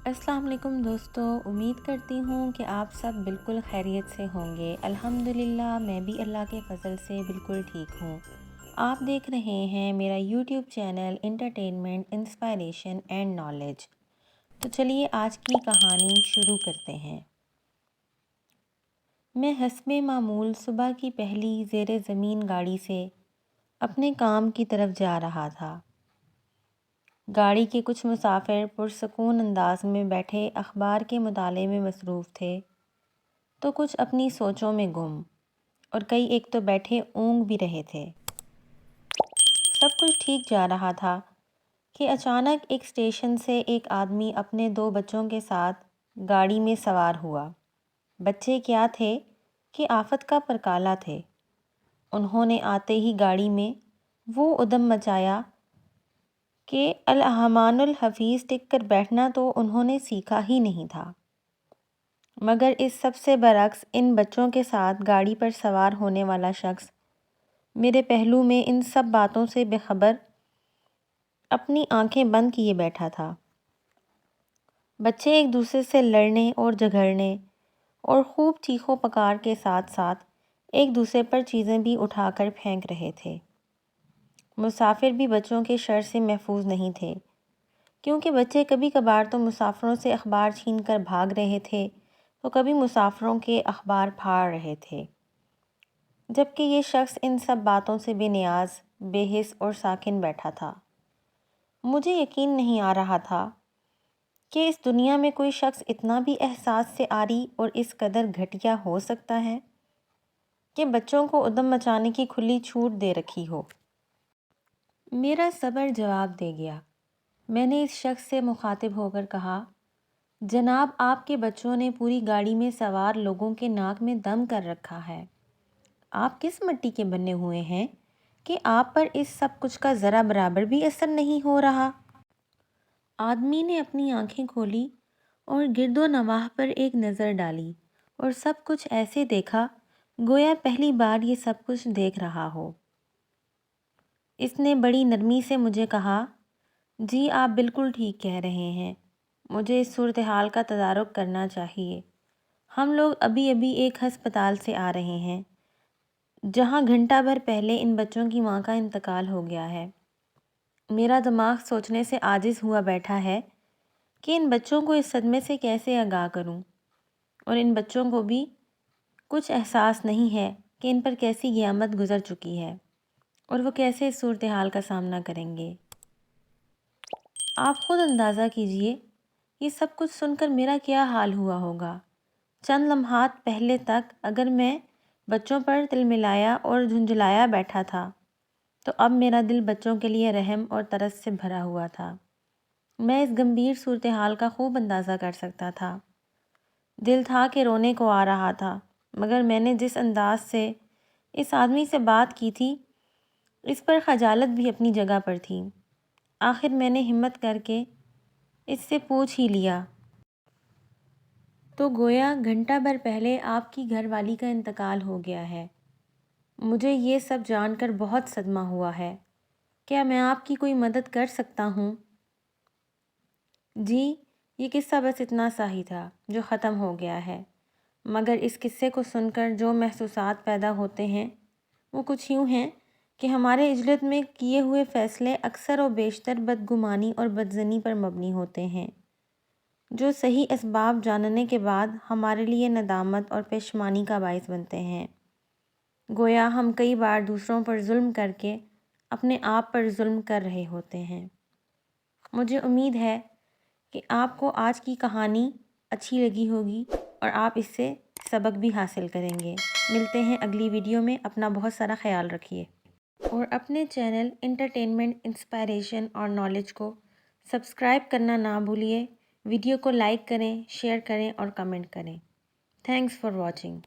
السلام علیکم دوستو، امید کرتی ہوں کہ آپ سب بالکل خیریت سے ہوں گے۔ الحمدللہ میں بھی اللہ کے فضل سے بالکل ٹھیک ہوں۔ آپ دیکھ رہے ہیں میرا YouTube channel entertainment, inspiration and knowledge. تو چلیے آج کی کہانی شروع کرتے ہیں۔ میں حسب معمول صبح کی پہلی زیر زمین گاڑی سے اپنے کام کی طرف جا رہا تھا۔ گاڑی کے کچھ مسافر پرسکون انداز میں بیٹھے اخبار کے مطالعے میں مصروف تھے تو کچھ اپنی سوچوں میں گم، اور کئی ایک تو بیٹھے اونگ بھی رہے تھے۔ سب کچھ ٹھیک جا رہا تھا کہ اچانک ایک اسٹیشن سے ایک آدمی اپنے 2 بچوں کے ساتھ گاڑی میں سوار ہوا۔ بچے کیا تھے کہ آفت کا پرکالا تھے۔ انہوں نے آتے ہی گاڑی میں وہ ادم مچایا کہ الرحمن الحفیظ ٹک کر بیٹھنا تو انہوں نے سیکھا ہی نہیں تھا، مگر اس سب سے برعکس ان بچوں کے ساتھ گاڑی پر سوار ہونے والا شخص میرے پہلو میں ان سب باتوں سے بے خبر اپنی آنکھیں بند کیے بیٹھا تھا۔ بچے ایک دوسرے سے لڑنے اور جھگڑنے اور خوب چیخو پکار کے ساتھ ساتھ ایک دوسرے پر چیزیں بھی اٹھا کر پھینک رہے تھے۔ مسافر بھی بچوں کے شر سے محفوظ نہیں تھے، کیونکہ بچے کبھی کبھار تو مسافروں سے اخبار چھین کر بھاگ رہے تھے تو کبھی مسافروں کے اخبار پھاڑ رہے تھے، جبکہ یہ شخص ان سب باتوں سے بے نیاز، بے حس اور ساکن بیٹھا تھا۔ مجھے یقین نہیں آ رہا تھا کہ اس دنیا میں کوئی شخص اتنا بھی احساس سے عاری اور اس قدر گھٹیا ہو سکتا ہے کہ بچوں کو ادم مچانے کی کھلی چھوٹ دے رکھی ہو۔ میرا صبر جواب دے گیا۔ میں نے اس شخص سے مخاطب ہو کر کہا، جناب آپ کے بچوں نے پوری گاڑی میں سوار لوگوں کے ناک میں دم کر رکھا ہے۔ آپ کس مٹی کے بنے ہوئے ہیں کہ آپ پر اس سب کچھ کا ذرا برابر بھی اثر نہیں ہو رہا؟ آدمی نے اپنی آنکھیں کھولی اور گرد و نواح پر ایک نظر ڈالی اور سب کچھ ایسے دیکھا گویا پہلی بار یہ سب کچھ دیکھ رہا ہو۔ اس نے بڑی نرمی سے مجھے کہا، جی آپ بالکل ٹھیک کہہ رہے ہیں، مجھے اس صورتحال کا تدارک کرنا چاہیے۔ ہم لوگ ابھی ایک ہسپتال سے آ رہے ہیں جہاں گھنٹہ بھر پہلے ان بچوں کی ماں کا انتقال ہو گیا ہے۔ میرا دماغ سوچنے سے عاجز ہوا بیٹھا ہے کہ ان بچوں کو اس صدمے سے کیسے آگاہ کروں، اور ان بچوں کو بھی کچھ احساس نہیں ہے کہ ان پر کیسی قیامت گزر چکی ہے اور وہ کیسے اس صورتحال کا سامنا کریں گے۔ آپ خود اندازہ کیجئے یہ سب کچھ سن کر میرا کیا حال ہوا ہوگا۔ چند لمحات پہلے تک اگر میں بچوں پر تلملایا اور جھنجھلایا بیٹھا تھا تو اب میرا دل بچوں کے لیے رحم اور ترس سے بھرا ہوا تھا۔ میں اس گمبھیر صورتحال کا خوب اندازہ کر سکتا تھا۔ دل تھا کہ رونے کو آ رہا تھا، مگر میں نے جس انداز سے اس آدمی سے بات کی تھی اس پر خجالت بھی اپنی جگہ پر تھی۔ آخر میں نے ہمت کر کے اس سے پوچھ ہی لیا، تو گویا گھنٹہ بھر پہلے آپ کی گھر والی کا انتقال ہو گیا ہے۔ مجھے یہ سب جان کر بہت صدمہ ہوا ہے۔ کیا میں آپ کی کوئی مدد کر سکتا ہوں؟ جی، یہ قصہ بس اتنا سا ہی تھا جو ختم ہو گیا ہے، مگر اس قصے کو سن کر جو محسوسات پیدا ہوتے ہیں وہ کچھ یوں ہیں کہ ہمارے اجلت میں کیے ہوئے فیصلے اکثر و بیشتر بدگمانی اور بدظنی پر مبنی ہوتے ہیں، جو صحیح اسباب جاننے کے بعد ہمارے لیے ندامت اور پشیمانی کا باعث بنتے ہیں۔ گویا ہم کئی بار دوسروں پر ظلم کر کے اپنے آپ پر ظلم کر رہے ہوتے ہیں۔ مجھے امید ہے کہ آپ کو آج کی کہانی اچھی لگی ہوگی اور آپ اس سے سبق بھی حاصل کریں گے۔ ملتے ہیں اگلی ویڈیو میں۔ اپنا بہت سارا خیال رکھیے اور اپنے چینل انٹرٹینمنٹ، انسپائریشن اور نالج کو سبسکرائب کرنا نہ بھولیے۔ ویڈیو کو لائک کریں، شیئر کریں اور کمنٹ کریں۔ Thanks for watching.